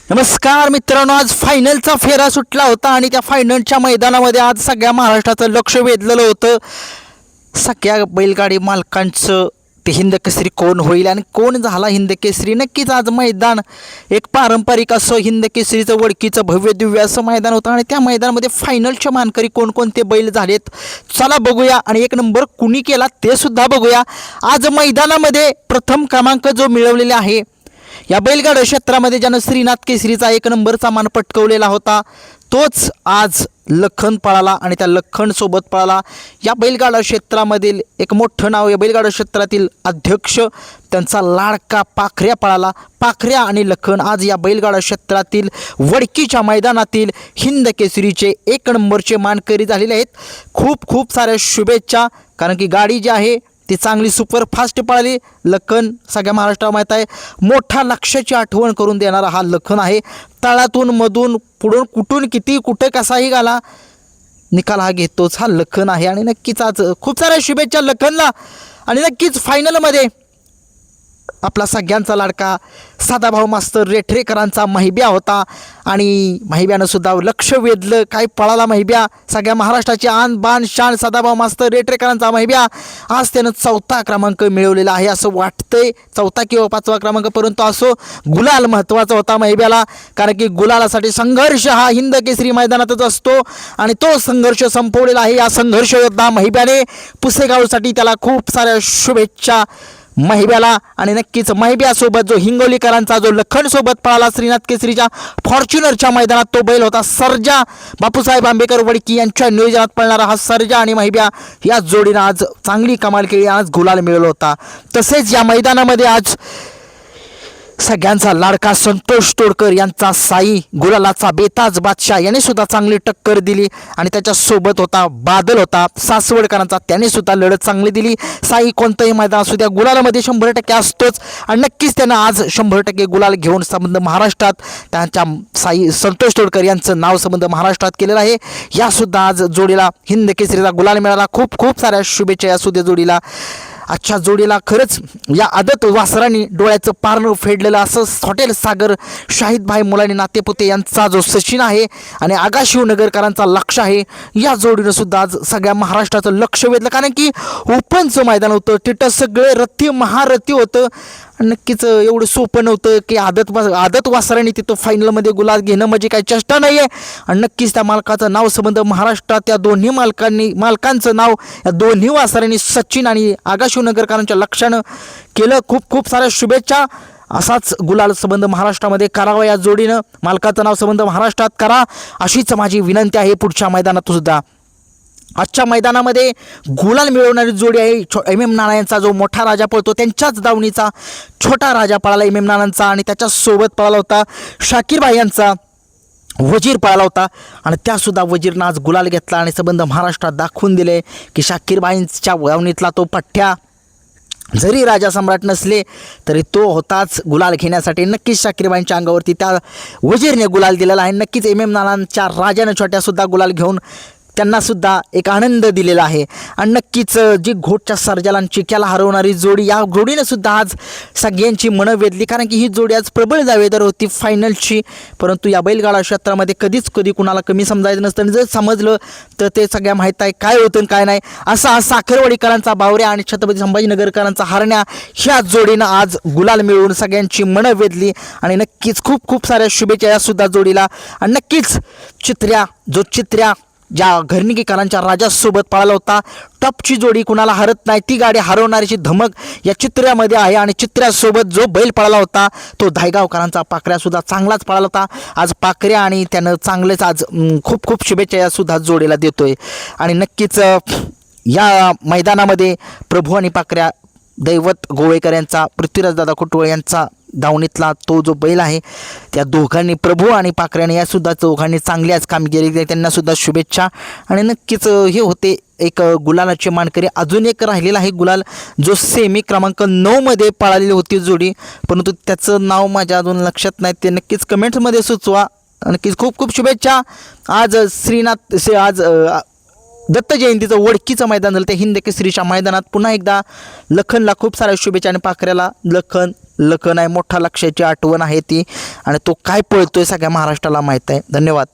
नमस्कार मित्रांनो, आज फायनलचा फेरा सुटला होता आणि त्या फायनलच्या मैदानामध्ये आज सगळ्या महाराष्ट्राचं लक्ष वेधलेलं होतं. सगळ्या बैलगाडी मालकांचं ते हिंद केसरी कोण होईल आणि कोण झाला हिंद केसरी. नक्कीच आज मैदान एक पारंपरिक असं हिंद केसरीचं वडकीचं भव्य दिव्य असं मैदान होतं आणि त्या मैदानामध्ये फायनलचे मानकरी कोणकोणते बैल झालेत चला बघूया आणि एक नंबर कुणी केला ते सुद्धा बघूया. आज मैदानामध्ये प्रथम क्रमांक जो मिळवलेला आहे या बैलगाडा क्षेत्रामध्ये ज्यानं श्रीनाथ केसरीचा एक नंबरचा मान पटकवलेला होता तोच आज लखन पळाला आणि त्या लखन सोबत पळाला. या बैलगाडा क्षेत्रामधील एक मोठं नाव, या बैलगाडा क्षेत्रातील अध्यक्ष त्यांचा लाडका पाखऱ्या पळाला. पाखऱ्या आणि लखन आज या बैलगाडा क्षेत्रातील वडकीच्या मैदानातील हिंद केसरीचे एक नंबरचे मानकरी झालेले आहेत. खूप खूप साऱ्या शुभेच्छा, कारण की गाडी जी आहे ती चांगली सुपरफास्ट पळाली. लखन सगळ्या महाराष्ट्राला माहीत आहे, मोठा लक्ष्याची आठवण करून देणारा हा लखन आहे. तळातून मधून पुढून कुठून किती कुठं कसाही घाला निकाल हा घेतोच हा लखन आहे. आणि नक्कीच आज खूप साऱ्या शुभेच्छा लखनला. आणि नक्कीच फायनलमध्ये आपला सगळ्यांचा लाडका सदाभाऊ मास्तर रेठरेकरांचा महिब्या होता आणि महिब्यानं सुद्धा लक्ष वेधलं. काय पळाला महिब्या, सगळ्या महाराष्ट्राची आन बान शान सदाभाऊ मास्तर रेठरेकरांचा महिब्या. आज त्यानं 4था क्रमांक मिळवलेला आहे असं वाटतंय, 4था किंवा 5वा क्रमांक, परंतु असो गुलाल महत्त्वाचा होता महिब्याला, कारण की गुलालासाठी संघर्ष हा हिंद केसरी मैदानातच असतो आणि तो संघर्ष संपवलेला आहे या संघर्ष योद्धा महिब्याने. पुसेगावसाठी त्याला खूप साऱ्या शुभेच्छा महिब्याला. आणि नक्कीच महिब्यासोबत जो हिंगोलीकरांचा जो लखन सोबत पळाला श्रीनाथ केसरीच्या फॉर्च्युनरच्या मैदानात तो बैल होता सर्जा. बापूसाहेब आंबेकर वडकी यांच्या नियोजनात पळणारा हा सर्जा आणि महिब्या या जोडीनं आज चांगली कमाल केली, आज गुलाल मिळवला होता. तसेच या मैदानामध्ये आज सगळ्यांचा लाडका संतोष तोडकर यांचा साई, गुलालाचा बेताज बादशाह याने सुद्धा चांगली टक्कर दिली आणि त्याच्यासोबत होता बादल होता सासवडकरांचा, त्याने सुद्धा लढत चांगली दिली. साई कोणतंही मैदान असू द्या गुलालामध्ये 100% असतोच आणि नक्कीच त्यानं आज 100% गुलाल घेऊन संबंध महाराष्ट्रात त्यांच्या साई संतोष तोडकर यांचं नाव संबंध महाराष्ट्रात केलेलं आहे. यासुद्धा आज जोडीला हिंद केसरीचा गुलाल मिळाला. खूप खूप साऱ्या शुभेच्छा या सुद्धा जोडीला. आजच्या जोडीला खरंच या आदत वासरांनी डोळ्याचं पारणं फेडलेलं असं हॉटेल सागर शाहिदभाई मुलानी नातेपुते यांचा जो सचिन आहे आणि आगाशिवनगरकरांचा लक्ष आहे, या जोडीनं सुद्धा आज सगळ्या महाराष्ट्राचं लक्ष वेधलं. कारण की ओपनचं मैदान होतं, तिथं सगळे रथी महारथी होतं. नक्कीच एवढं सोपं नव्हतं की आदत वासरांनी तिथं फायनलमध्ये गुलाल घेणं म्हणजे काही चेष्टा नाही आहे. आणि नक्कीच त्या मालकाचं नाव संबंध महाराष्ट्रात या दोन्ही मालकांचं नाव या दोन्ही वासरांनी सचिन आणि आगाशिवनगरकरांच्या लक्षानं केलं. खूप खूप साऱ्या शुभेच्छा. असाच गुलाल संबंध महाराष्ट्रामध्ये करावा, या जोडीनं मालकाचं नाव संबंध महाराष्ट्रात करा अशीच माझी विनंती आहे पुढच्या मैदानात सुद्धा. आजच्या मैदानामध्ये गुलाल मिळवणारी जोडी आहे एम एम नानांचा जो मोठा राजा पळतो त्यांच्याच दावणीचा छोटा राजा पळाला एम एम नानांचा आणि त्याच्यासोबत पळाला होता शाकीरभाई यांचा वजीर पळाला होता आणि त्यासुद्धा वजीरनं आज गुलाल घेतला आणि संबंध महाराष्ट्रात दाखवून दिले की शाकीरबाईंच्या दावणीतला तो पठ्ठ्या जरी राजा सम्राट नसले तरी तो होताच गुलाल घेण्यासाठी. नक्कीच शाकीरबाईंच्या अंगावरती त्या वजीरने गुलाल दिलेला आहे. नक्कीच एम एम नानांच्या राजानं छोट्यासुद्धा गुलाल घेऊन त्यांनासुद्धा एक आनंद दिलेला आहे. आणि नक्कीच जी घोटच्या सर्जाला आणि चिक्याला हरवणारी जोडी, या जोडीनं सुद्धा आज सगळ्यांची मनं वेधली, कारण की ही जोडी आज प्रबळ दावेदार होती फायनलची. परंतु या बैलगाडा क्षेत्रामध्ये कधी कुणाला कमी समजायचं नसतं, जर समजलं तर ते सगळ्या माहीत आहे काय होतं आणि काय नाही. असा हा साखरवाडीकरांचा बावऱ्या आणि छत्रपती संभाजीनगरकरांचा हरण्या ह्या जोडीनं आज गुलाल मिळवून सगळ्यांची मनं वेधली. आणि नक्कीच खूप खूप साऱ्या शुभेच्छा यासुद्धा जोडीला. आणि नक्कीच चित्र्या ज्या घरणिकीकरांच्या राजासोबत पळाला होता, टॉपची जोडी कुणाला हरत नाही, ती गाडी हरवणारीची धमक या चित्र्यामध्ये आहे. आणि चित्र्यासोबत जो बैल पळाला होता तो धायगावकरांचा पाखऱ्यासुद्धा चांगलाच पळाला होता आज पाखऱ्या, आणि त्यानं चांगलेच आज खूप खूप शुभेच्छा यासुद्धा जोडीला देतोय. आणि नक्कीच या मैदानामध्ये प्रभू आणि पाखऱ्या दैवत गोवेकर यांचा पृथ्वीराजदादा कुटुळे यांचा दावणीतला तो जो बैल आहे, त्या दोघांनी प्रभू आणि पाखऱ्याने यासुद्धा दोघांनी चांगल्याच कामगिरी केली, त्यांनासुद्धा शुभेच्छा. आणि नक्कीच हे होते एक गुलालाचे मानकरी. अजून एक राहिलेला आहे गुलाल जो सेमी क्रमांक 9मध्ये पळालेली होती जोडी, परंतु त्याचं नाव माझ्या अजून लक्षात नाही, ते नक्कीच कमेंट्समध्ये सुचवा. नक्कीच खूप खूप शुभेच्छा. आज दत्त जयंतीचं वडकीचं मैदान झालं त्या हिंद केसरीच्या मैदानात. पुन्हा एकदा लखनला खूप साऱ्या शुभेच्छा आणि पाखऱ्याला लखन आहे मोठा लक्षाची आठवण आहे ती आणि तो काय पळतोय सगळ्या महाराष्ट्राला माहीत आहे. धन्यवाद.